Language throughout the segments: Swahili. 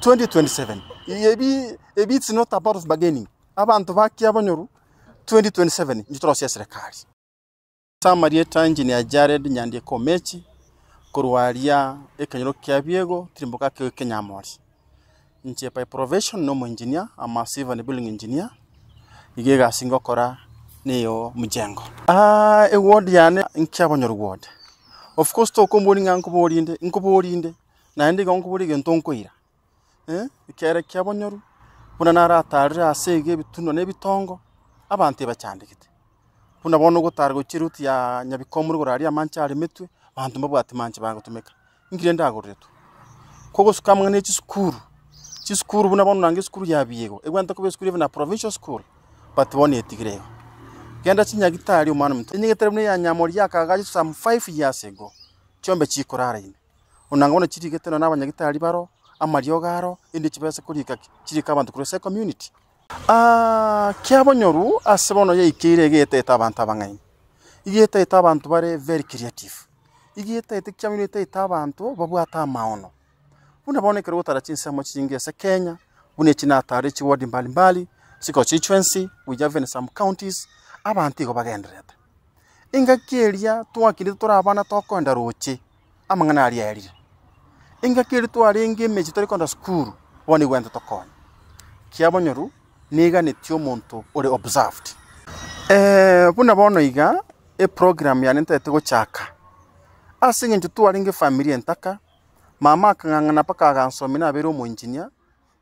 2027 ebi it's not about bargaining abantu bakiabonyoru 2027 njitorosia serikali Samaria engineer Jared Nyandie Komechi kurwaria ekanyoro kyabiego tirimboka ke Kenyamori nche by profession no engineer ama civil and building engineer igega singokora neyo mujengo e ward yane nkyabonyoru ward of course to komboni nkuborinde na ndi ngonkubori ntonkoira ikere kyabonyoru buna naratarira asege bituno nebitongo abantu bacandikite buna bono gutargo chiruti ya nyabikomuru gorari amanchari mitwe abantu mbabwati manche bangutumeka ngire ndagoreto kogo sukamwe ne chiskuru buna bono nange skuru yabiego egwanta ko skuru na provincial school but one etigirego genda chinyagitari umana mtu nyingetere bune ya nyamori yakagaje some 5 years ago chombe chikorara ine unangona chitigete na abanyagitari baro amariogaro indi chibese kurika chirika abantu kuri community kyabonyoru asebono ye ikire gete abantu abangaini igete abantu bare very creative igete community abantu babwata maono buna bonekero gutara chinsemo chingese Kenya bune chinatare chi ward mbali si constituency we have in some counties abantu go bagendereta inga keria twakire turabana tokonda roche amangana ari yarire inga kiri twarenge mechi tari konda school woni gwenta tokon kyabonyoru niga netyo muntu ore observed buna bono iga program ya nente gochaka asinge ntu twarenge family entaka mama kangana paka gansomina abero mu engineer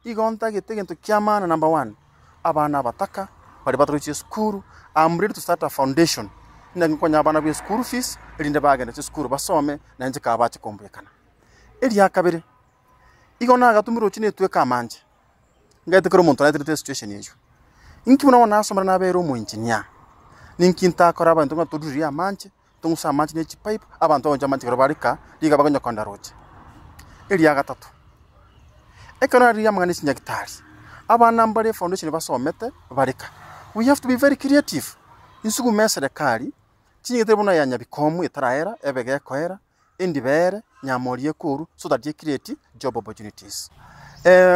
igonta gitege kyamana number 1 abana bataka bari batruchi school I'm ready to start a foundation ndangonya abana be school fees rinde bagenda ci school basome nanje ka bachi kombekana Elia kabere igona gatumiro chine tweka manje ngate kero muntu na situation yejo inki muna wana asomra na bero mu engineer ninkinta kora abantu ngatuduri ya manje tungsa manje ne pipe abantu onja manje kero barika liga baganya konda roche Elia gatatu ekana ria mangani sinyagitari abana mbare foundation basomete barika we have to be very creative insugu mesere kali chinyete buna ya nyabikomu etaraera ebege koera indibere nyamorie kuru so that they create job opportunities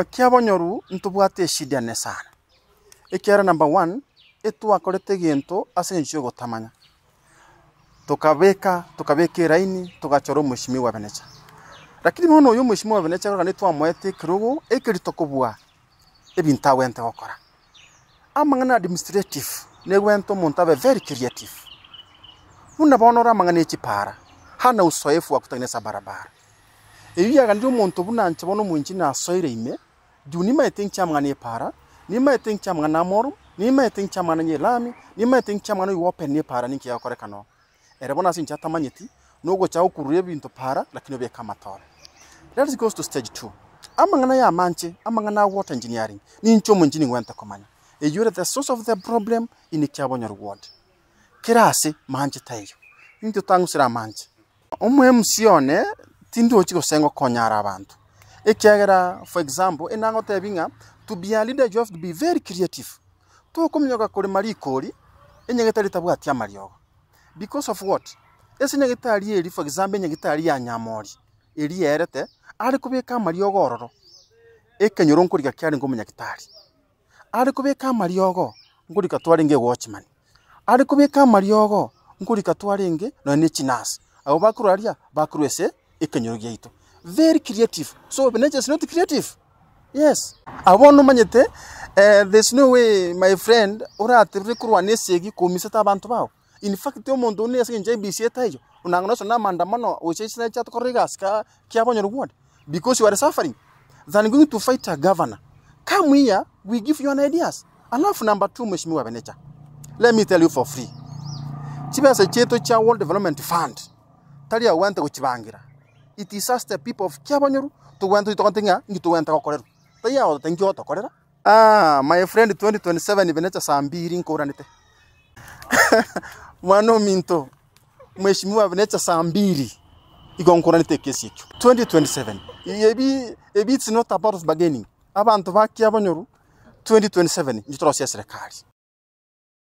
kyabonyoru ntubwate shida ne sana ekyara number 1 etu akorete gento asenjyo gotamanya tukabeka raini tukachoro mushimi wa Benecha lakini mono uyu mushimi wa Benecha kana twamwete kirugo ekiritokobwa ebinta wente gokora amangana administrative ne wento montabe very creative una bonora mangana echipara hana usoefu wa kutengeneza barabara ebiya kandi umuntu bunanche bono munchi na soire ime dunima etencha mangane para nima etencha mangana moru nima etencha mangana lami nima etencha mangana open ne para ninki yakore kano ere bona sincha tamanyeti nogo cha ukurure bintu para lakini be kama tole. Let's go to stage 2 amangana ya manche amangana water engineering nincho munjini ngwenta komanya you are the source of the problem in Kyabonyoru ward kirase manche tayo ninto tangusira manche omwe msione tindi ochiko sengo konyara abantu ekyagera for example enango tebinga to be a leader you have to be very creative to komyoga kore marikori enyegetari tabwati amaryogo because of what esenyegetari eri for example enyegetari ya nyamori eri yerete ari kubeka amaryogo ororo ekenyoro nkuriga kyari ngo munyagitari ari kubeka amaryogo ngurika twaringe watchman ari kubeka amaryogo ngurika twaringe no ne chinasi abo bakuraria bakurwese ekenyoro gyaito very creative so Benecha is not creative yes abono manyete there's no way my friend ora atirikuru anesegi komisata abantu bawo in fact yo mondo ne asenje BC tayo unangona so na mandamano ochesina chat korigas ka Kyabonyoru ward because you are suffering than going to fight a governor. Come here, we give you an ideas. Alafu number 2 mheshimiwa Benecha. Let me tell you for free. Chibasa cheto cha World Development Fund. Talia wente kuchibangira. It is us the people of Kyabonyoru to went to tontinga ngitu wente kokorero. Taya o thank you to korera. My friend 2027 Benecha sambiri nkoranite. Mano minto. Mheshimiwa Benecha sambiri igonkoranite kesi yetu. 2027. Ebi it's not about bargaining. Abantu ba Kyabonyoru 2027 njitorosia serikali.